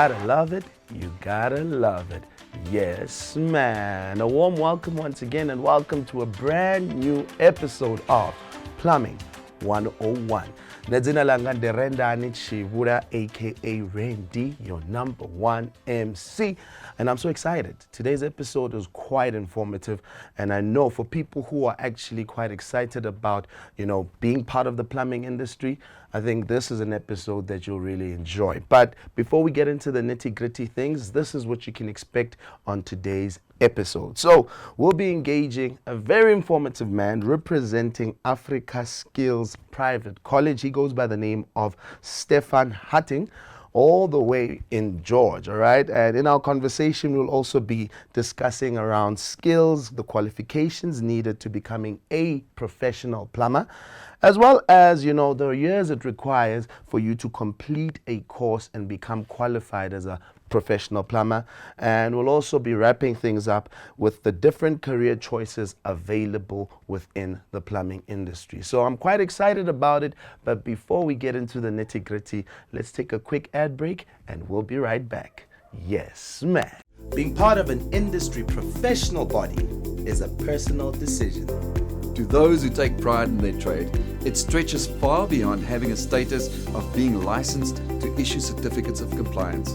gotta love it. You gotta love it. Yes, man. A warm welcome once again, and welcome to a brand new episode of Plumbing 101. Nedzina langa Derendani Chivura, aka Randy, your number one MC. And I'm so excited. Today's episode is quite informative, and I know for people who are actually quite excited about, being part of the plumbing industry, I think this is an episode that you'll really enjoy. But before we get into the nitty-gritty things, this is what you can expect on today's episode. So we'll be engaging a very informative man representing Africa Skills Private College. He goes by the name of Stefan Hattingh, all the way in George, all right? And in our conversation, we'll also be discussing around skills, the qualifications needed to becoming a professional plumber, as well as, the years it requires for you to complete a course and become qualified as a professional plumber. And we'll also be wrapping things up with the different career choices available within the plumbing industry. So I'm quite excited about it, but before we get into the nitty-gritty, let's take a quick ad break and we'll be right back. Yes, man. Being part of an industry professional body is a personal decision. To those who take pride in their trade, it stretches far beyond having a status of being licensed to issue certificates of compliance.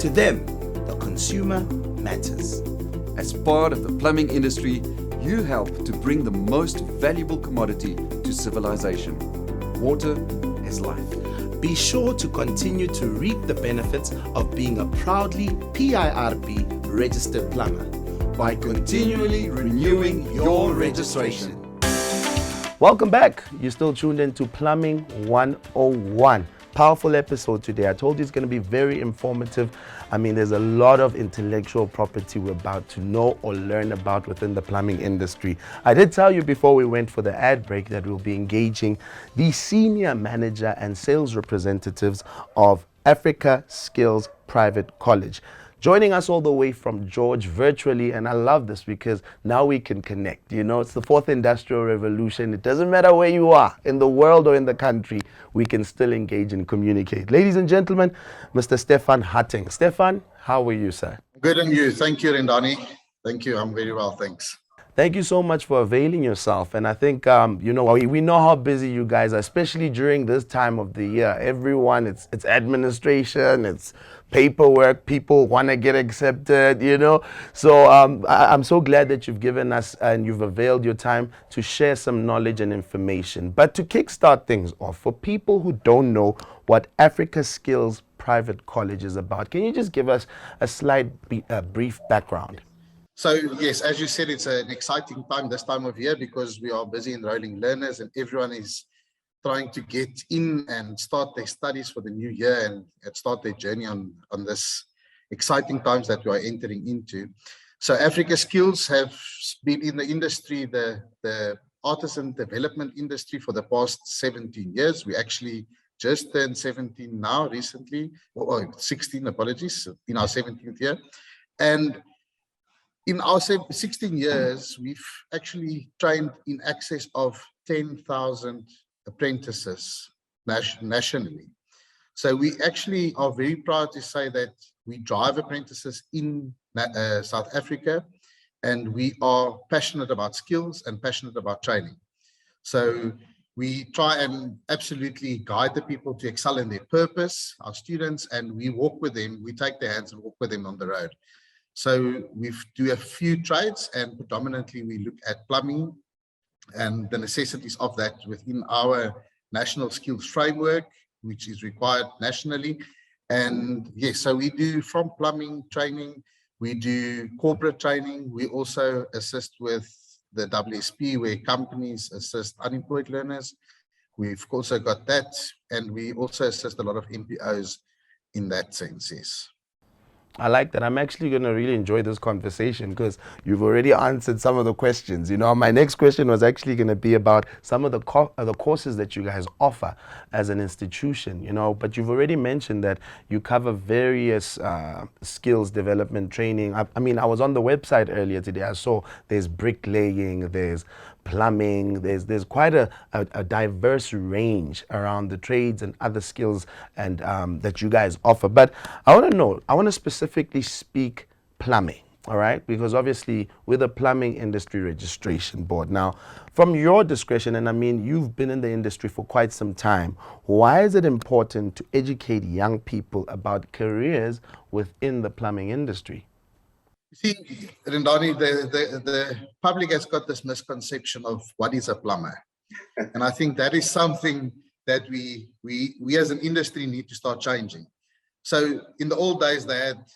To them, the consumer matters. As part of the plumbing industry, you help to bring the most valuable commodity to civilization. Water is life. Be sure to continue to reap the benefits of being a proudly PIRB registered plumber by continually renewing your registration. Welcome back. You're still tuned into Plumbing 101. Powerful episode today. I told you it's going to be very informative. I mean, there's a lot of intellectual property we're about to know or learn about within the plumbing industry. I did tell you before we went for the ad break that we'll be engaging the senior manager and sales representatives of Africa Skills Private College. Joining us all the way from George virtually, and I love this because now we can connect. It's the fourth industrial revolution. It doesn't matter where you are in the world or in the country, we can still engage and communicate. Ladies and gentlemen, Mr. Stefan Hattingh. Stefan, how are you, sir? Good, and you? Thank you, Rendani. Thank you. I'm very well, thanks. Thank you so much for availing yourself. And I think, we know how busy you guys are, especially during this time of the year. Everyone, it's administration, it's paperwork, people want to get accepted, So I'm so glad that you've given us and you've availed your time to share some knowledge and information. But to kickstart things off, for people who don't know what Africa Skills Private College is about, can you just give us a slight brief background? So yes, as you said, it's an exciting time this time of year because we are busy enrolling learners and everyone is trying to get in and start their studies for the new year and start their journey on this exciting times that we are entering into. So Africa Skills have been in the industry, the artisan development industry, for the past 17 years. We actually just turned 17 now recently, or 16, apologies, in our 17th year. And in our 16 years, we've actually trained in excess of 10,000 apprentices nationally. So we actually are very proud to say that we drive apprentices in South Africa, and we are passionate about skills and passionate about training. So we try and absolutely guide the people to excel in their purpose, our students, and we walk with them, we take their hands and walk with them on the road. So we do a few trades, and predominantly we look at plumbing and the necessities of that within our national skills framework, which is required nationally. And yes, so we do from plumbing training, we do corporate training. We also assist with the WSP, where companies assist unemployed learners. We've also got that, and we also assist a lot of MPOs in that sense, yes. I like that. I'm actually going to really enjoy this conversation because you've already answered some of the questions. My next question was actually going to be about some of the courses that you guys offer as an institution, but you've already mentioned that you cover various skills development training. I was on the website earlier today. I saw there's bricklaying, there's plumbing. There's quite a diverse range around the trades and other skills and that you guys offer. But I want to know, I want to specifically speak plumbing. All right, because obviously we're the Plumbing Industry Registration Board. Now, from your discretion, and I mean, you've been in the industry for quite some time, why is it important to educate young people about careers within the plumbing industry? See, Rindani, the public has got this misconception of what is a plumber. And I think that is something that we as an industry need to start changing. So in the old days,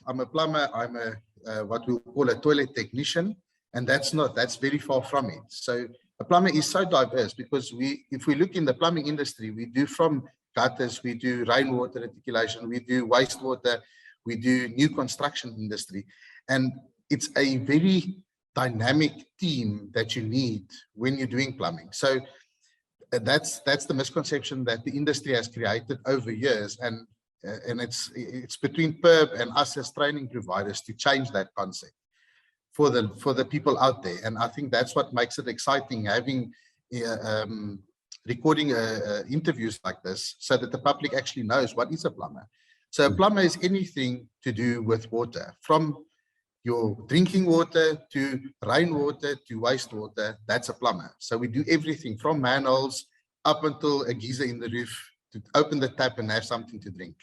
I'm a plumber, I'm a what we call a toilet technician, and that's very far from it. So a plumber is so diverse because if we look in the plumbing industry, we do from gutters, we do rainwater reticulation, we do wastewater, we do new construction industry, and it's a very dynamic team that you need when you're doing plumbing. So that's the misconception that the industry has created over years, and it's between PIRB and us as training providers to change that concept for the people out there. And I think that's what makes it exciting, having recording interviews like this, so that the public actually knows what is a plumber. So a plumber is anything to do with water, from your drinking water to rainwater to wastewater. That's a plumber. So we do everything from manholes up until a geyser in the roof, to open the tap and have something to drink.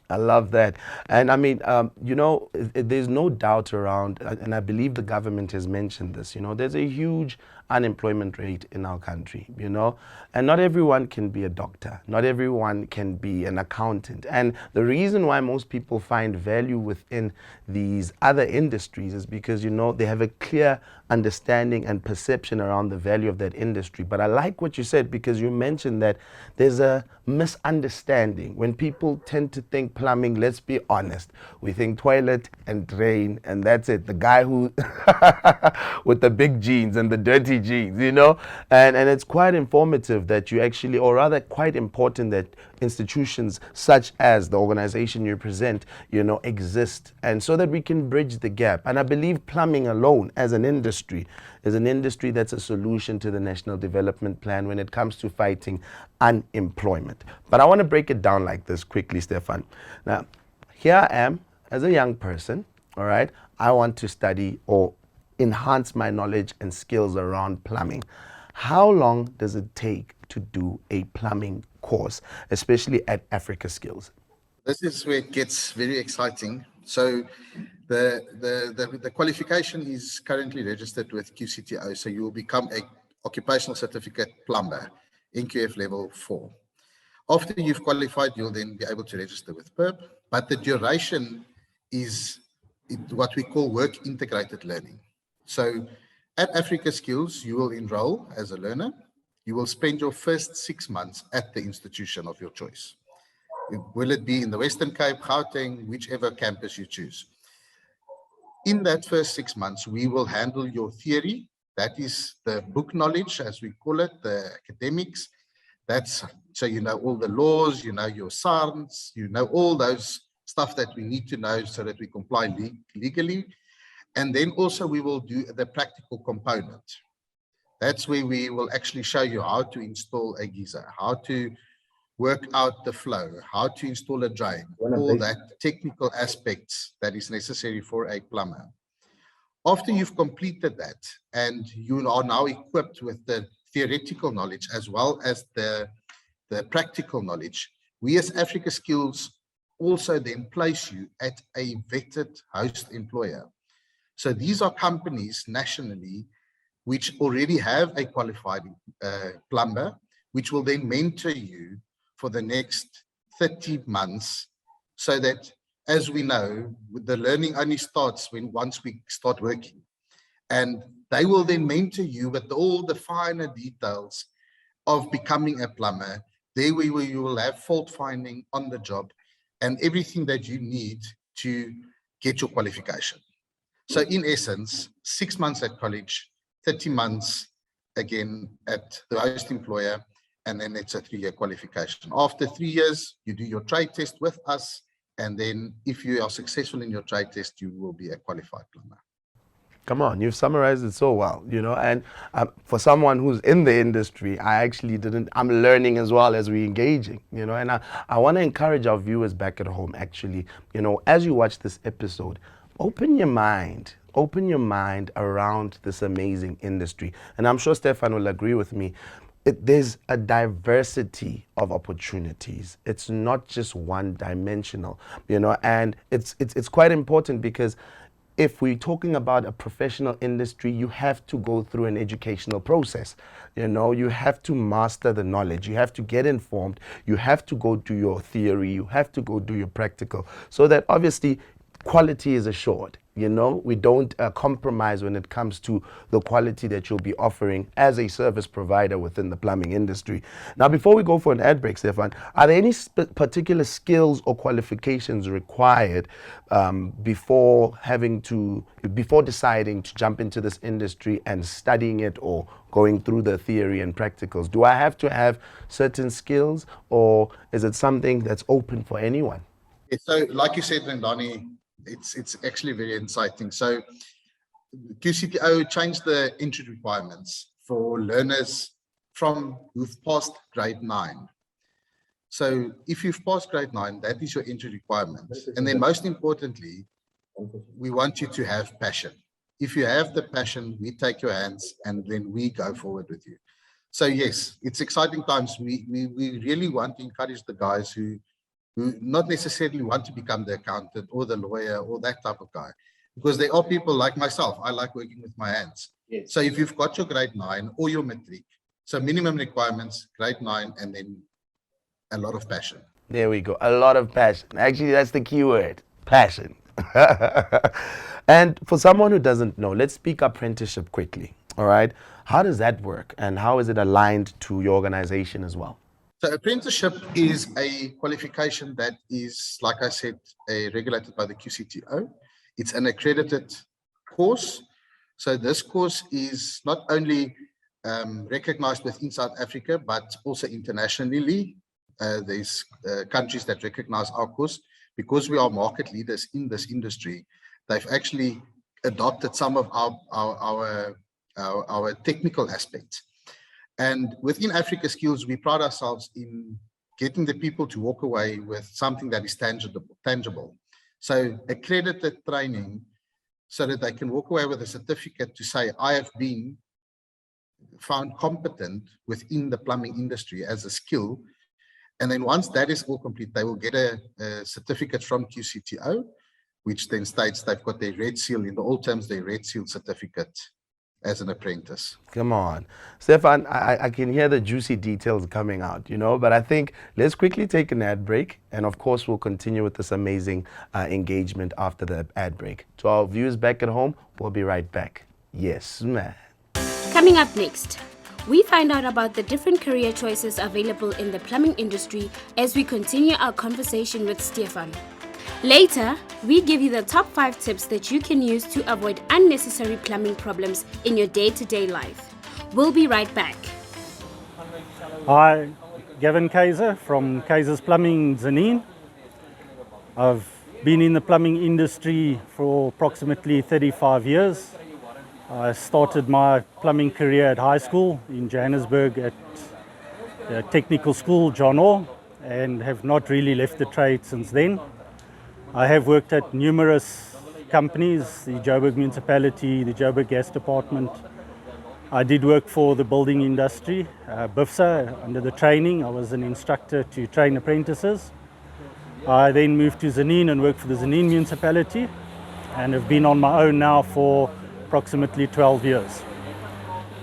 I love that. And I mean, you know, there's no doubt around, and I believe the government has mentioned this, you know, there's a huge unemployment rate in our country, you know, and not everyone can be a doctor. Not everyone can be an accountant. And the reason why most people find value within these other industries is because, you know, they have a clear understanding and perception around the value of that industry. But I like what you said, because you mentioned that there's a misunderstanding when people tend to think plumbing. Let's be honest, we think toilet and drain, and that's it. The guy who with the big jeans and the dirty jeans, you know, and it's quite informative that you actually, or rather quite important that institutions such as the organization you represent, you know, exist, and so that we can bridge the gap. And I believe plumbing alone as an industry is an industry that's a solution to the National Development Plan when it comes to fighting unemployment. But I want to break it down like this quickly, Stefan. Now, here I am as a young person, all right? I want to study or enhance my knowledge and skills around plumbing. How long does it take to do a plumbing course, especially at Africa Skills? This is where it gets very exciting. So the qualification is currently registered with QCTO. So you will become a occupational certificate plumber, NQF level 4. After you've qualified, you'll then be able to register with PIRB, but the duration is what we call work integrated learning. So at Africa Skills, you will enroll as a learner. You will spend your first 6 months at the institution of your choice. Will it be in the Western Cape, Hattingh, whichever campus you choose. In that first 6 months, we will handle your theory. That is the book knowledge, as we call it, the academics. That's so you know all the laws, you know your SARNs, you know all those stuff that we need to know so that we comply legally. And then also we will do the practical component. That's where we will actually show you how to install a geyser, how to work out the flow, how to install a drain, all that technical aspects that is necessary for a plumber. After you've completed that and you are now equipped with the theoretical knowledge as well as the practical knowledge, we as Africa Skills also then place you at a vetted host employer. So these are companies nationally which already have a qualified plumber, which will then mentor you for the next 30 months, so that, as we know, the learning only starts once we start working. And they will then mentor you with all the finer details of becoming a plumber. There where you will have fault finding on the job and everything that you need to get your qualification. So in essence, 6 months at college, 30 months again at the host employer, and then it's a 3-year qualification. After 3 years, you do your trade test with us, and then if you are successful in your trade test, you will be a qualified plumber. Come on, you've summarized it so well, and for someone who's in the industry, I'm learning as well as we're engaging, and I want to encourage our viewers back at home, actually, as you watch this episode, open your mind around this amazing industry. And I'm sure Stefan will agree with me. There's a diversity of opportunities. It's not just one dimensional, and it's quite important because if we're talking about a professional industry, you have to go through an educational process. You have to master the knowledge. You have to get informed. You have to go do your theory. You have to go do your practical, so that obviously quality is assured. We don't compromise when it comes to the quality that you'll be offering as a service provider within the plumbing industry. Now, before we go for an ad break, Stefan, are there any particular skills or qualifications required before deciding to jump into this industry and studying it or going through the theory and practicals? Do I have to have certain skills, or is it something that's open for anyone? So, like you said, Rendani, it's actually very exciting. So QCTO changed the entry requirements for learners who've passed grade 9. So if you've passed grade 9, that is your entry requirement. And then most importantly, we want you to have passion. If you have the passion, we take your hands and then we go forward with you. So yes, it's exciting times. We really want to encourage the guys who not necessarily want to become the accountant or the lawyer or that type of guy, because there are people like myself. I like working with my hands. Yes. So if you've got your grade 9 or your matric, so minimum requirements, grade 9, and then a lot of passion. There we go. A lot of passion. Actually, that's the key word, passion. And for someone who doesn't know, let's speak apprenticeship quickly. All right. How does that work, and how is it aligned to your organization as well? So apprenticeship is a qualification that is, like I said, regulated by the QCTO. It's an accredited course. So this course is not only recognized within South Africa, but also internationally. There's countries that recognize our course because we are market leaders in this industry. They've actually adopted some of our technical aspects. And within Africa Skills, we pride ourselves in getting the people to walk away with something that is tangible. So accredited training, so that they can walk away with a certificate to say, I have been found competent within the plumbing industry as a skill. And then once that is all complete, they will get a certificate from QCTO, which then states they've got their red seal, in the old terms, their red seal certificate as an apprentice. Come on. Stefan, I can hear the juicy details coming out, but I think let's quickly take an ad break. And of course, we'll continue with this amazing engagement after the ad break. To our viewers back at home, we'll be right back. Yes, man. Coming up next, we find out about the different career choices available in the plumbing industry as we continue our conversation with Stefan. Later, we give you the top 5 tips that you can use to avoid unnecessary plumbing problems in your day-to-day life. We'll be right back. Hi, Gavin Kaiser from Kaiser's Plumbing, Zanin. I've been in the plumbing industry for approximately 35 years. I started my plumbing career at high school in Johannesburg at the technical school, John Orr, and have not really left the trade since then. I have worked at numerous companies, the Joburg Municipality, the Joburg Gas Department. I did work for the building industry, BIFSA, under the training. I was an instructor to train apprentices. I then moved to Zanin and worked for the Zanin Municipality and have been on my own now for approximately 12 years.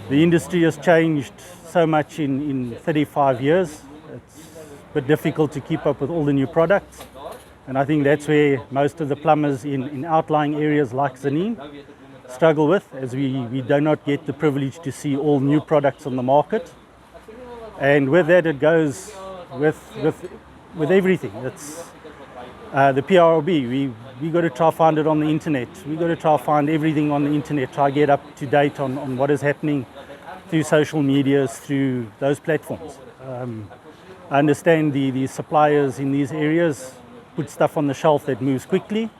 The industry has changed so much in 35 years. It's a bit difficult to keep up with all the new products. And I think that's where most of the plumbers in outlying areas like Zanin struggle with, as we do not get the privilege to see all new products on the market. And with that, it goes with everything. It's the PIRB. We got to try to find it on the internet. We got to try to find everything on the internet, try to get up to date on what is happening through social medias, through those platforms. I understand the suppliers in these areas put stuff on the shelf that moves quickly,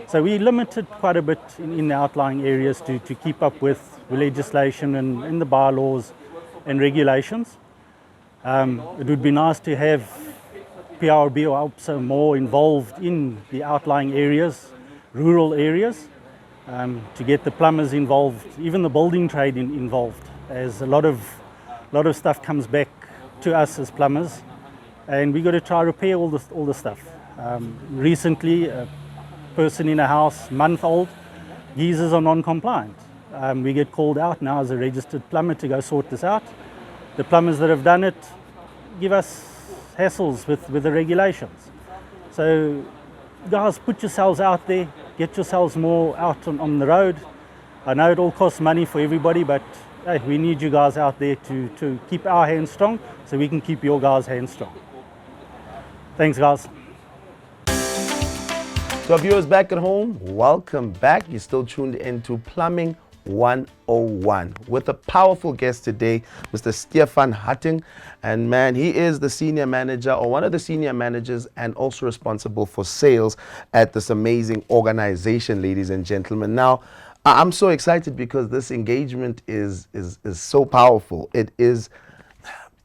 So we limited quite a bit in the outlying areas to keep up with legislation and in the bylaws and regulations. It would be nice to have PIRB or ALPSA more involved in the outlying areas, rural areas, to get the plumbers involved, even the building trade involved, as a lot of stuff comes back to us as plumbers, and we got to try to repair all the stuff. Recently, a person in a house, month-old, geysers are non-compliant. We get called out now as a registered plumber to go sort this out. The plumbers that have done it give us hassles with the regulations. So guys, put yourselves out there, get yourselves more out on the road. I know it all costs money for everybody, but hey, we need you guys out there to keep our hands strong so we can keep your guys' hands strong. Thanks, guys. So viewers back at home, welcome back. You're still tuned into Plumbing 101 with a powerful guest today, Mr. Stefan Hattingh. And man, he is the senior manager, or one of the senior managers, and also responsible for sales at this amazing organization, ladies and gentlemen. Now, I'm so excited because this engagement is so powerful.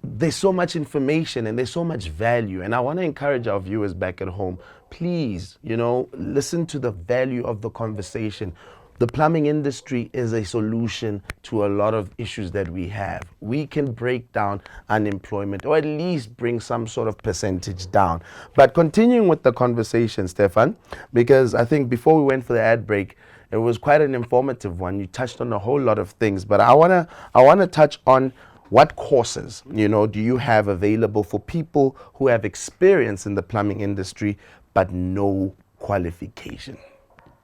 There's so much information and there's so much value, and I want to encourage our viewers back at home, please, listen to the value of the conversation. The plumbing industry is a solution to a lot of issues that we have. We can break down unemployment, or at least bring some sort of percentage down. But continuing with the conversation, Stefan, because I think before we went for the ad break, it was quite an informative one. You touched on a whole lot of things, but I wanna touch on what courses, do you have available for people who have experience in the plumbing industry but no qualification?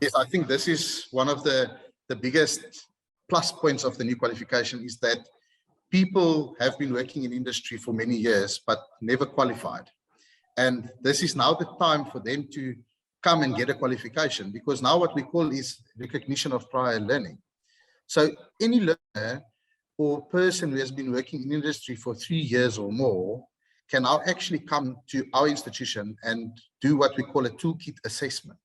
Yes, I think this is one of the biggest plus points of the new qualification, is that people have been working in industry for many years but never qualified. And this is now the time for them to come and get a qualification, because now what we call is recognition of prior learning. So any learner or person who has been working in industry for 3 years or more can now actually come to our institution and do what we call a toolkit assessment,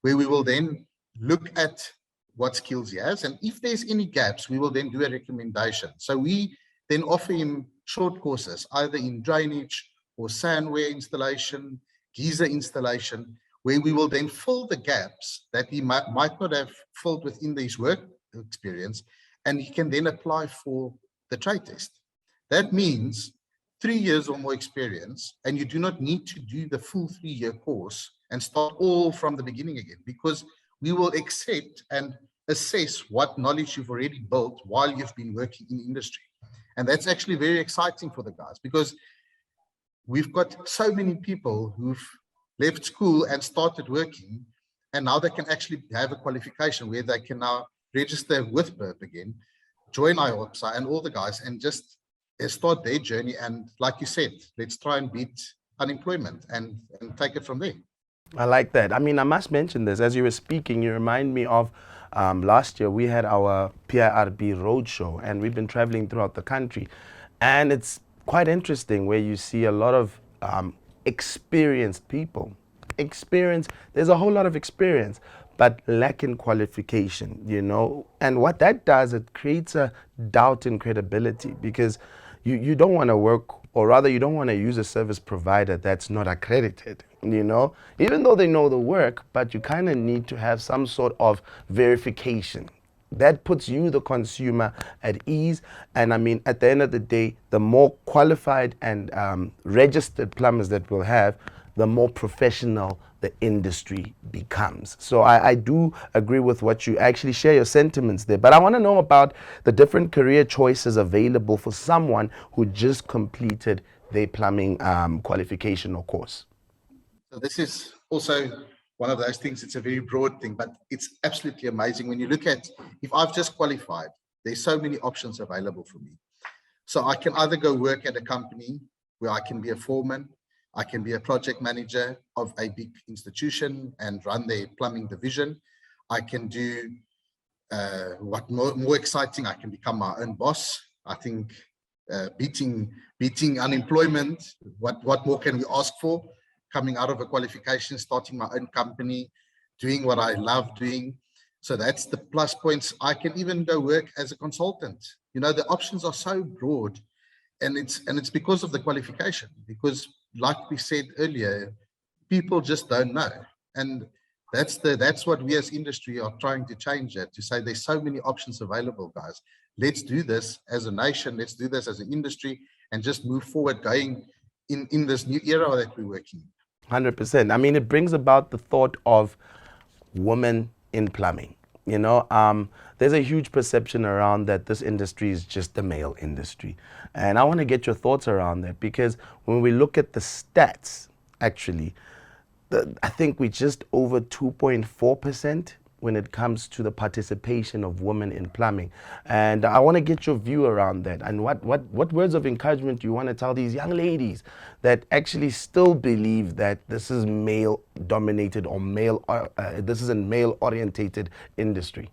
where we will then look at what skills he has, and if there's any gaps, we will then do a recommendation. So we then offer him short courses, either in drainage or sandware installation, geyser installation, where we will then fill the gaps that he might not have filled within his work experience, and he can then apply for the trade test. That means 3 years or more experience, and you do not need to do the full 3-year course and start all from the beginning again, because we will accept and assess what knowledge you've already built while you've been working in industry. And that's actually very exciting for the guys, because we've got so many people who've left school and started working, and now they can actually have a qualification where they can now register with PIRB again, join IOPSA and all the guys, and just start their journey. And like you said, let's try and beat unemployment and take it from there. I like that. I mean, I must mention this. As you were speaking, you remind me of last year we had our PIRB roadshow, and we've been traveling throughout the country. And it's quite interesting where you see a lot of experienced people. There's a whole lot of experience, but lacking qualification, And what that does, it creates a doubt in credibility, because you don't want to work, or rather you don't want to use a service provider that's not accredited, even though they know the work, but you kind of need to have some sort of verification. That puts you, the consumer, at ease. And I mean, at the end of the day, the more qualified and registered plumbers that we'll have, the more professional the industry becomes. So I do agree with what you actually share your sentiments there. But I want to know about the different career choices available for someone who just completed their plumbing qualification or course. So this is also one of those things. It's a very broad thing, but it's absolutely amazing when you look at, if I've just qualified, there's so many options available for me. So I can either go work at a company where I can be a foreman, I can be a project manager of a big institution and run their plumbing division. I can do what more exciting, I can become my own boss. I think beating unemployment, what more can we ask for? Coming out of a qualification, starting my own company, doing what I love doing. So that's the plus points. I can even go work as a consultant. You know, the options are so broad, and it's because of the qualification, because like we said earlier, people just don't know. And that's what we as industry are trying to change, that to say there's so many options available, guys. Let's do this as a nation, let's do this as an industry, and just move forward going in this new era that we're working in. 100%. I mean, it brings about the thought of women in plumbing. You know, there's a huge perception around that this industry is just a male industry. And I want to get your thoughts around that, because when we look at the stats, actually, I think we're just over 2.4% when it comes to the participation of women in plumbing. And I want to get your view around that. And what words of encouragement do you want to tell these young ladies that actually still believe that this is male dominated or this is a male orientated industry?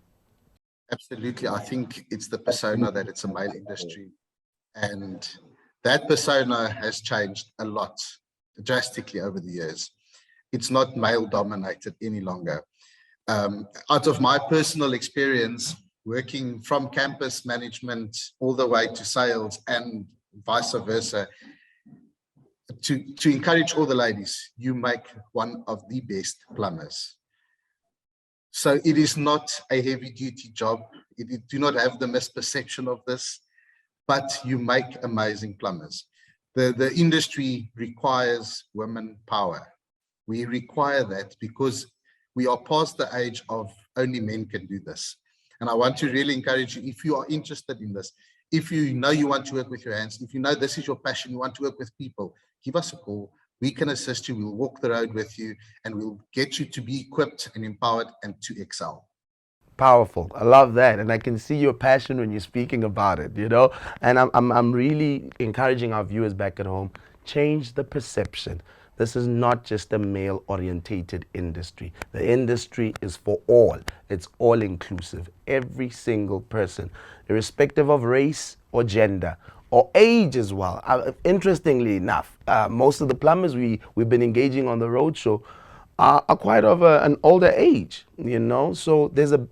Absolutely. I think it's the persona that it's a male industry. And that persona has changed a lot, drastically over the years. It's not male dominated any longer. Out of my personal experience, working from campus management all the way to sales and vice versa, to encourage all the ladies, you make one of the best plumbers. So it is not a heavy duty job. It do not have the misperception of this, but you make amazing plumbers. The industry requires women power. We require that because we are past the age of only men can do this. And I want to really encourage you, if you are interested in this, if you know you want to work with your hands, if you know this is your passion, you want to work with people, give us a call. We can assist you. We'll walk the road with you, and we'll get you to be equipped and empowered and to excel. Powerful. I love that, and I can see your passion when you're speaking about it, you know. And I'm really encouraging our viewers back at home, change the perception. This is not just a male-orientated industry. The industry is for all. It's all-inclusive. Every single person, irrespective of race or gender or age as well. Interestingly enough, most of the plumbers we've been engaging on the roadshow are quite of an older age, you know. So there's a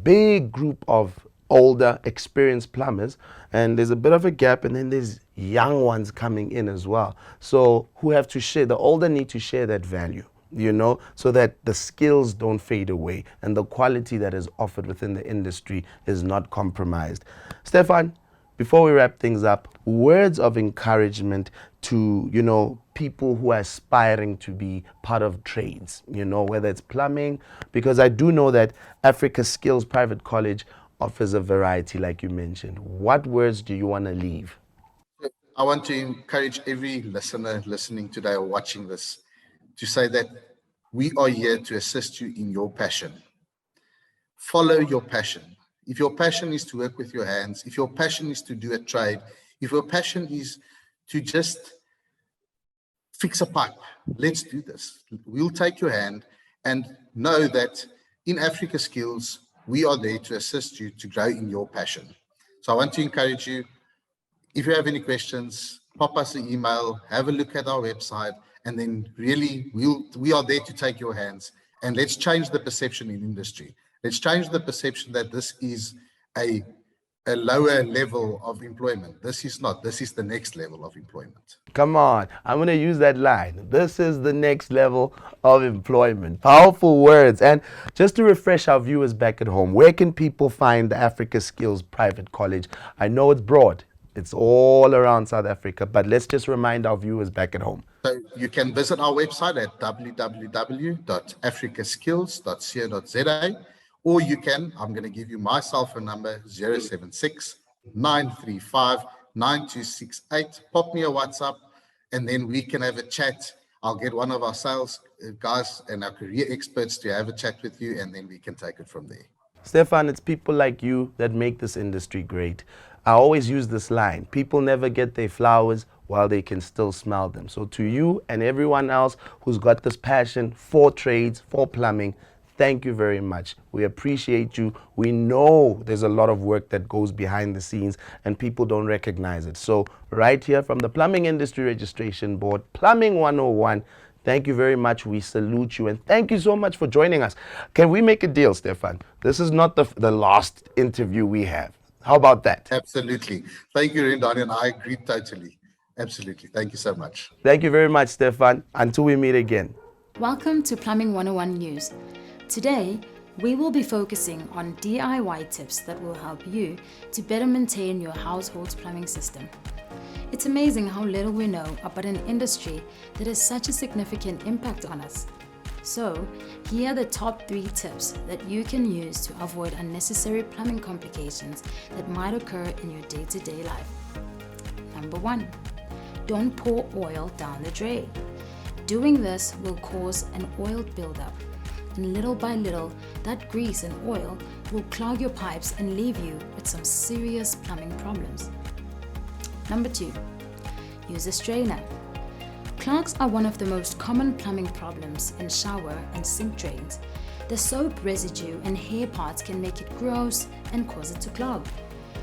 big group of older, experienced plumbers, and there's a bit of a gap, and then there's young ones coming in as well. So who have to share, the older need to share that value, you know, so that the skills don't fade away and the quality that is offered within the industry is not compromised. Stefan, before we wrap things up, words of encouragement to, you know, people who are aspiring to be part of trades, you know, whether it's plumbing, because I do know that Africa Skills Private College offers a variety, like you mentioned. What words do you want to leave? I want to encourage every listener listening today or watching this to say that we are here to assist you in your passion. Follow your passion. If your passion is to work with your hands, if your passion is to do a trade, if your passion is to just fix a pipe, let's do this. We'll take your hand, and know that in Africa Skills, we are there to assist you to grow in your passion. So I want to encourage you, if you have any questions, pop us an email, have a look at our website, and then really we are there to take your hands, and let's change the perception in industry. Let's change the perception that this is a lower level of employment. This is not. This is the next level of employment. Come on, I'm going to use that line. This is the next level of employment. Powerful words. And just to refresh our viewers back at home, where can people find the Africa Skills Private College? I know it's broad. It's all around South Africa, but let's just remind our viewers back at home. So you can visit our website at www.africaskills.co.za, or you can, I'm going to give you my cell phone number, 076 935 9268. Pop me a WhatsApp, and then we can have a chat. I'll get one of our sales guys and our career experts to have a chat with you, and then we can take it from there. Stefan, it's people like you that make this industry great. I always use this line: people never get their flowers while they can still smell them. So to you and everyone else who's got this passion for trades, for plumbing, thank you very much. We appreciate you. We know there's a lot of work that goes behind the scenes and people don't recognize it. So right here from the Plumbing Industry Registration Board, Plumbing 101, Thank you very much. We salute you, and thank you so much for joining us. Can we make a deal, Stefan? This is not the last interview we have. How about that? Absolutely. Thank you, Rendani, and I agree totally. Absolutely. Thank you so much. Thank you very much, Stefan. Until we meet again. Welcome to Plumbing 101 News. Today, we will be focusing on DIY tips that will help you to better maintain your household's plumbing system. It's amazing how little we know about an industry that has such a significant impact on us. So, here are the top 3 tips that you can use to avoid unnecessary plumbing complications that might occur in your day-to-day life. Number 1, don't pour oil down the drain. Doing this will cause an oil buildup, and little by little, that grease and oil will clog your pipes and leave you with some serious plumbing problems. Number 2, use a strainer. Clogs are one of the most common plumbing problems in shower and sink drains. The soap residue and hair parts can make it gross and cause it to clog.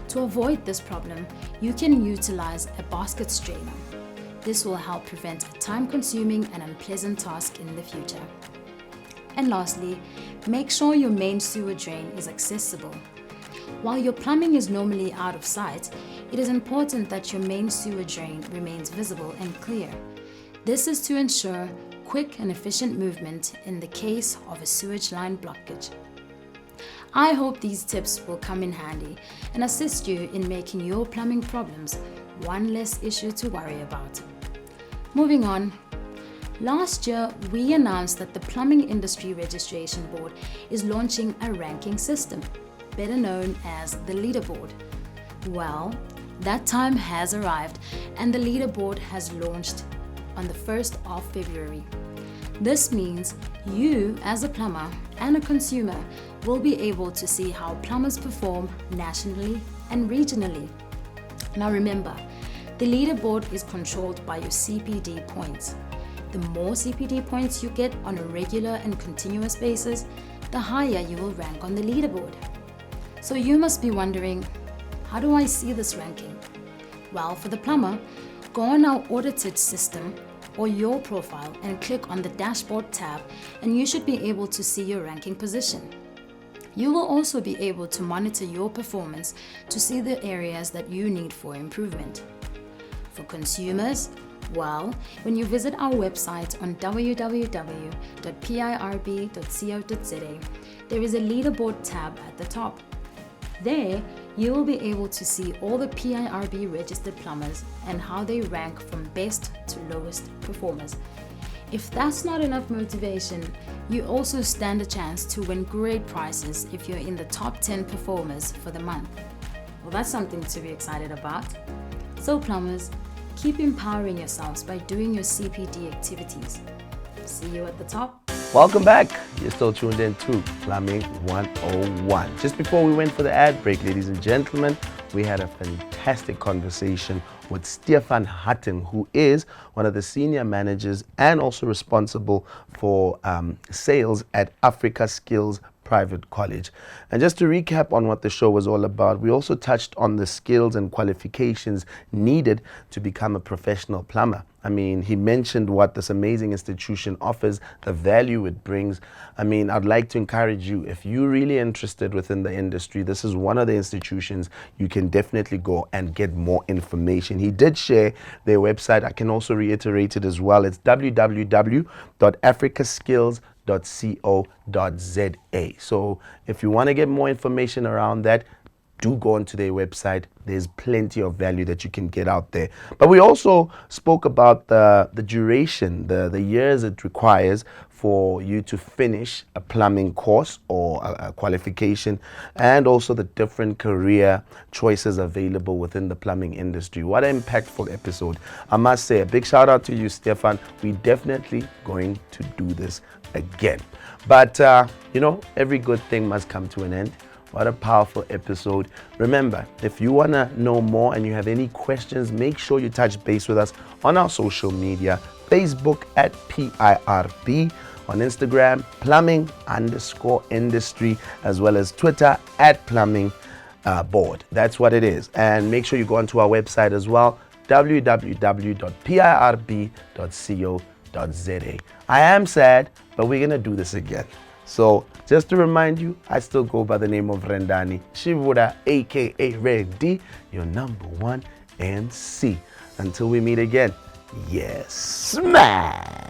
To avoid this problem, you can utilize a basket strainer. This will help prevent a time-consuming and unpleasant task in the future. And lastly, make sure your main sewer drain is accessible. While your plumbing is normally out of sight, it is important that your main sewer drain remains visible and clear. This is to ensure quick and efficient movement in the case of a sewage line blockage. I hope these tips will come in handy and assist you in making your plumbing problems one less issue to worry about. Moving on. Last year, we announced that the Plumbing Industry Registration Board is launching a ranking system, better known as the leaderboard. Well, that time has arrived and the leaderboard has launched on the 1st of February. This means you, as a plumber and a consumer, will be able to see how plumbers perform nationally and regionally. Now remember, the leaderboard is controlled by your CPD points. The more CPD points you get on a regular and continuous basis, the higher you will rank on the leaderboard. So you must be wondering, how do I see this ranking? Well, for the plumber, go on our audited system or your profile and click on the dashboard tab, and you should be able to see your ranking position. You will also be able to monitor your performance to see the areas that you need for improvement. For consumers, well, when you visit our website on www.pirb.co.za, there is a leaderboard tab at the top. There, you will be able to see all the PIRB registered plumbers and how they rank from best to lowest performers. If that's not enough motivation, you also stand a chance to win great prizes if you're in the top 10 performers for the month. Well, that's something to be excited about. So plumbers, keep empowering yourselves by doing your CPD activities. See you at the top. Welcome back. You're still tuned in to Plumbing 101. Just before we went for the ad break, ladies and gentlemen, we had a fantastic conversation with Stefan Hattingh, who is one of the senior managers and also responsible for sales at Africa Skills Private College. And just to recap on what the show was all about, we also touched on the skills and qualifications needed to become a professional plumber. I mean, he mentioned what this amazing institution offers, the value it brings. I mean, I'd like to encourage you, if you're really interested within the industry, this is one of the institutions you can definitely go and get more information. He did share their website. I can also reiterate it as well. It's www.africaskills.co.za. So if you want to get more information around that, do go onto their website. There's plenty of value that you can get out there. But we also spoke about the duration, the years it requires for you to finish a plumbing course or a qualification, and also the different career choices available within the plumbing industry. What an impactful episode. I must say, a big shout out to you, Stefan. We're definitely going to do this again. But, you know, every good thing must come to an end. What a powerful episode. Remember, if you want to know more and you have any questions, make sure you touch base with us on our social media. Facebook at PIRB, on Instagram, plumbing_industry, as well as Twitter at plumbing board. That's what it is. And make sure you go onto our website as well, www.pirb.co.za. I am sad, but we're gonna do this again. So just to remind you, I still go by the name of Rendani Shivura, aka Red D, your number one MC. Until we meet again, yes, man.